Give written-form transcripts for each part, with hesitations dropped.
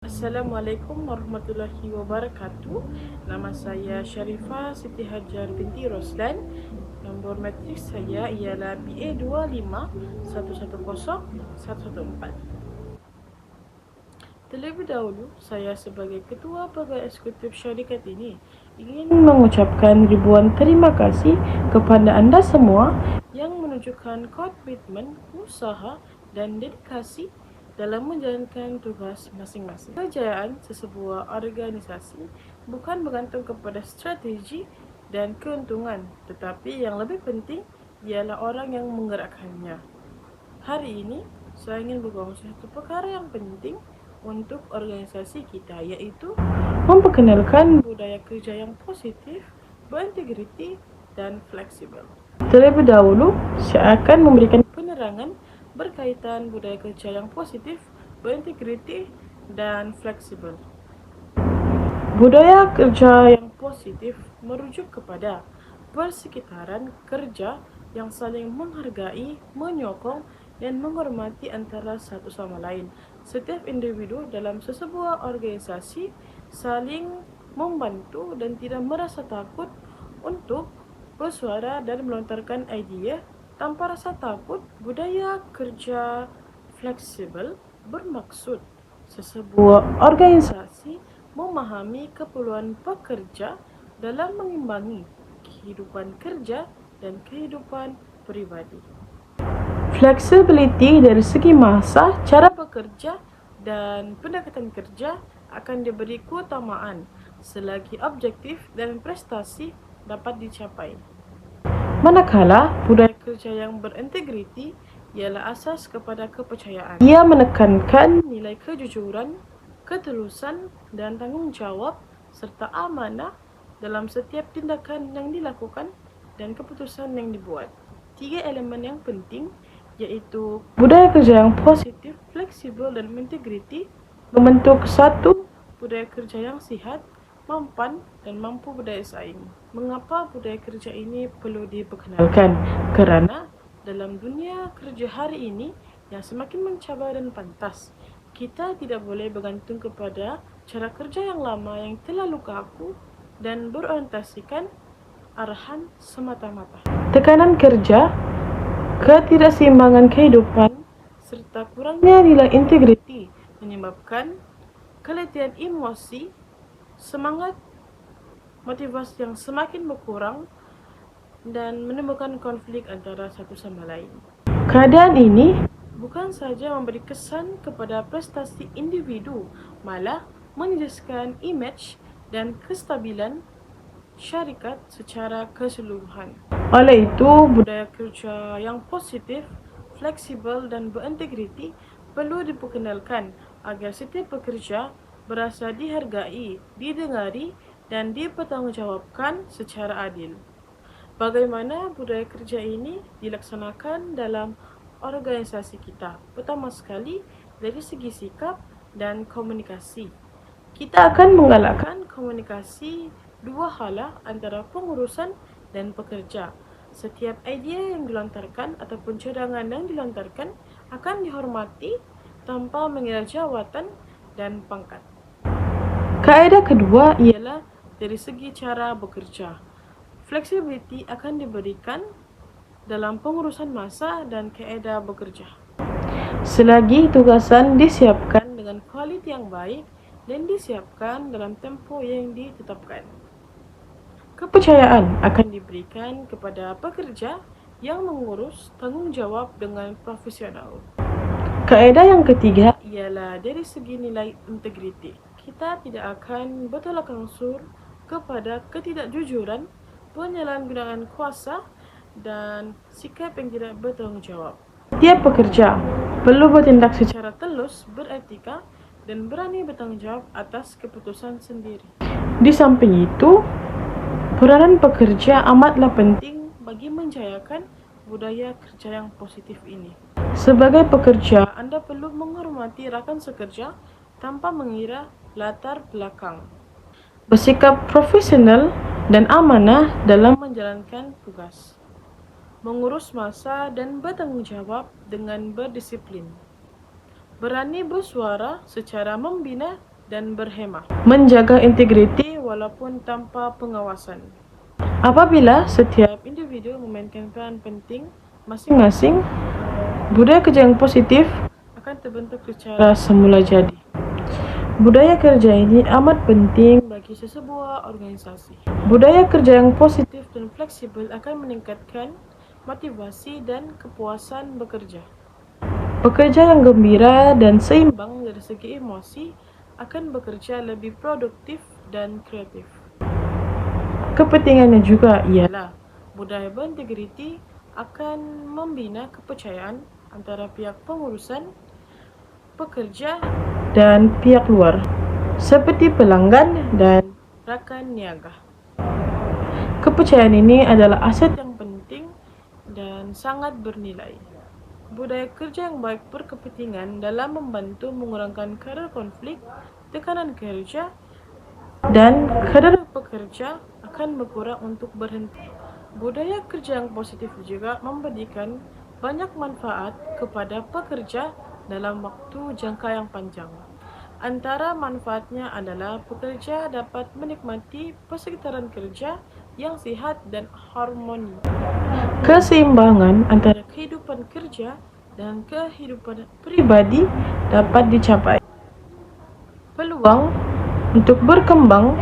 Assalamualaikum warahmatullahi wabarakatuh. Nama saya Sharifah Siti Hajar binti Roslan. Nombor matrik saya ialah BA25110114. Terlebih dahulu, saya sebagai Ketua Pegawai Eksekutif syarikat ini ingin mengucapkan ribuan terima kasih kepada anda semua yang menunjukkan komitmen, usaha dan dedikasi dalam menjalankan tugas masing-masing. Kejayaan sesebuah organisasi bukan bergantung kepada strategi dan keuntungan, tetapi yang lebih penting ialah orang yang menggerakkannya. Hari ini, saya ingin berkongsi satu perkara yang penting untuk organisasi kita, iaitu memperkenalkan budaya kerja yang positif, berintegriti dan fleksibel. Terlebih dahulu, saya akan memberikan penerangan berkaitan budaya kerja yang positif, berintegriti dan fleksibel. Budaya kerja yang positif merujuk kepada persekitaran kerja yang saling menghargai, menyokong, dan menghormati antara satu sama lain. Setiap individu dalam sesebuah organisasi saling membantu dan tidak merasa takut untuk bersuara dan melontarkan idea tanpa rasa takut. Budaya kerja fleksibel bermaksud sesebuah organisasi memahami keperluan pekerja dalam mengimbangi kehidupan kerja dan kehidupan pribadi. Flexibility dari segi masa, cara bekerja dan pendekatan kerja akan diberi keutamaan selagi objektif dan prestasi dapat dicapai. Manakala budaya kerja yang berintegriti ialah asas kepada kepercayaan. Ia menekankan nilai kejujuran, ketulusan dan tanggungjawab serta amanah dalam setiap tindakan yang dilakukan dan keputusan yang dibuat. Tiga elemen yang penting iaitu budaya kerja yang positif, fleksibel dan berintegriti membentuk satu budaya kerja yang sihat, mampan dan mampu berdaya saing. Mengapa budaya kerja ini perlu diperkenalkan? Kerana dalam dunia kerja hari ini yang semakin mencabar dan pantas, kita tidak boleh bergantung kepada cara kerja yang lama yang terlalu kaku dan berorientasikan arahan semata-mata. Tekanan kerja, ketidakseimbangan kehidupan, serta kurangnya nilai integriti menyebabkan keletihan emosi, semangat, motivasi yang semakin berkurang dan menimbulkan konflik antara satu sama lain. Keadaan ini bukan saja memberi kesan kepada prestasi individu, malah menjejaskan imej dan kestabilan syarikat secara keseluruhan. Oleh itu, budaya kerja yang positif, fleksibel dan berintegriti perlu diperkenalkan agar setiap pekerja berasa dihargai, didengari dan dipertanggungjawabkan secara adil. Bagaimana budaya kerja ini dilaksanakan dalam organisasi kita? Pertama sekali, dari segi sikap dan komunikasi. Kita akan menggalakkan komunikasi dua hala antara pengurusan dan pekerja. Setiap idea yang dilontarkan ataupun cadangan yang dilontarkan akan dihormati tanpa mengira jawatan dan pangkat. Kaedah kedua ialah dari segi cara bekerja. Flexibility akan diberikan dalam pengurusan masa dan kaedah bekerja. Selagi tugasan disiapkan dengan kualiti yang baik dan disiapkan dalam tempoh yang ditetapkan. Kepercayaan akan diberikan kepada pekerja yang mengurus tanggungjawab dengan profesional. Kaedah yang ketiga ialah dari segi nilai integriti. Kita tidak akan bertolak ansur kepada ketidakjujuran, penyalahgunaan kuasa dan sikap yang tidak bertanggungjawab. Tiap pekerja perlu bertindak secara telus, beretika dan berani bertanggungjawab atas keputusan sendiri. Di samping itu, peranan pekerja amatlah penting bagi menjayakan budaya kerja yang positif ini. Sebagai pekerja, anda perlu menghormati rakan sekerja tanpa mengira latar belakang. Bersikap profesional dan amanah dalam menjalankan tugas. Mengurus masa dan bertanggungjawab dengan berdisiplin. Berani bersuara secara membina dan berhemah. Menjaga integriti walaupun tanpa pengawasan. Apabila setiap individu memainkan peran penting masing-masing, budaya kerja yang positif akan terbentuk secara semula jadi. Budaya kerja ini amat penting bagi sesebuah organisasi. Budaya kerja yang positif dan fleksibel akan meningkatkan motivasi dan kepuasan bekerja. Pekerja yang gembira dan seimbang dari segi emosi akan bekerja lebih produktif dan kreatif. Kepentingannya juga ialah budaya berintegriti akan membina kepercayaan antara pihak pengurusan, pekerja, dan pihak luar, seperti pelanggan dan rakan niaga. Kepercayaan ini adalah aset yang penting dan sangat bernilai. Budaya kerja yang baik berkepentingan dalam membantu mengurangkan kadar konflik, tekanan kerja, dan kadar pekerja akan berkurang untuk berhenti. Budaya kerja yang positif juga memberikan banyak manfaat kepada pekerja dalam waktu jangka yang panjang. Antara manfaatnya adalah pekerja dapat menikmati persekitaran kerja yang sihat dan harmoni. Keseimbangan antara kehidupan kerja dan kehidupan pribadi dapat dicapai. Peluang untuk berkembang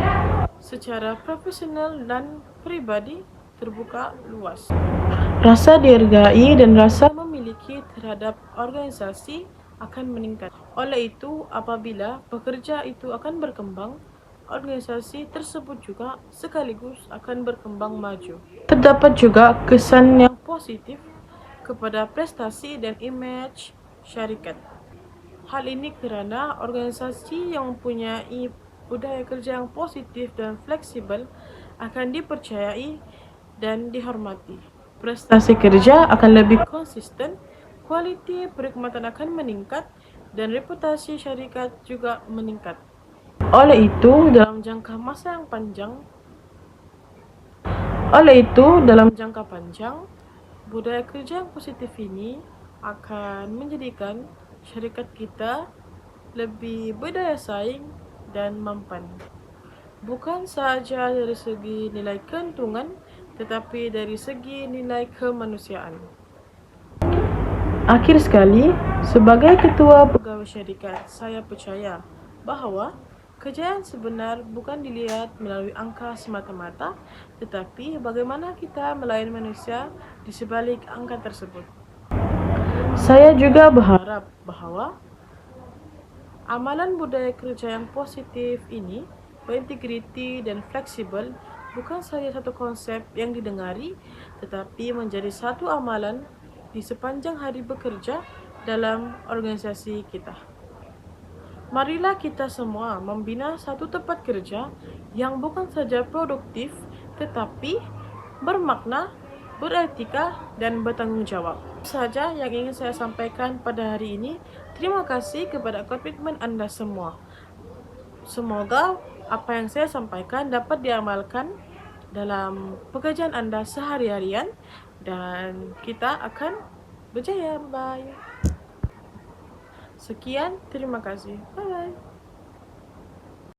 secara profesional dan pribadi terbuka luas. Rasa dihargai dan rasa memiliki terhadap organisasi akan meningkat. Oleh itu, apabila pekerja itu akan berkembang, organisasi tersebut juga sekaligus akan berkembang maju. Terdapat juga kesan yang positif kepada prestasi dan image syarikat. Hal ini kerana organisasi yang mempunyai budaya kerja yang positif dan fleksibel akan dipercayai dan dihormati. Prestasi kerja akan lebih konsisten, kualiti perkhidmatan akan meningkat, dan reputasi syarikat juga meningkat. Oleh itu, dalam jangka panjang, budaya kerja yang positif ini akan menjadikan syarikat kita lebih berdaya saing dan mampan. Bukan sahaja dari segi nilai keuntungan, tetapi dari segi nilai kemanusiaan. Akhir sekali, sebagai ketua pegawai syarikat, saya percaya bahawa kejayaan sebenar bukan dilihat melalui angka semata-mata, tetapi bagaimana kita melayani manusia di sebalik angka tersebut. Saya juga berharap bahawa amalan budaya kerja yang positif ini, berintegriti dan fleksibel, bukan sahaja satu konsep yang didengari, tetapi menjadi satu amalan di sepanjang hari bekerja dalam organisasi kita. Marilah kita semua membina satu tempat kerja yang bukan saja produktif, tetapi bermakna, beretika, dan bertanggung jawab. Itu sahaja yang ingin saya sampaikan pada hari ini. Terima kasih kepada komitmen anda semua. Semoga apa yang saya sampaikan dapat diamalkan dalam pekerjaan anda sehari-harian dan kita akan berjaya. Bye. Sekian, terima kasih. Bye-bye.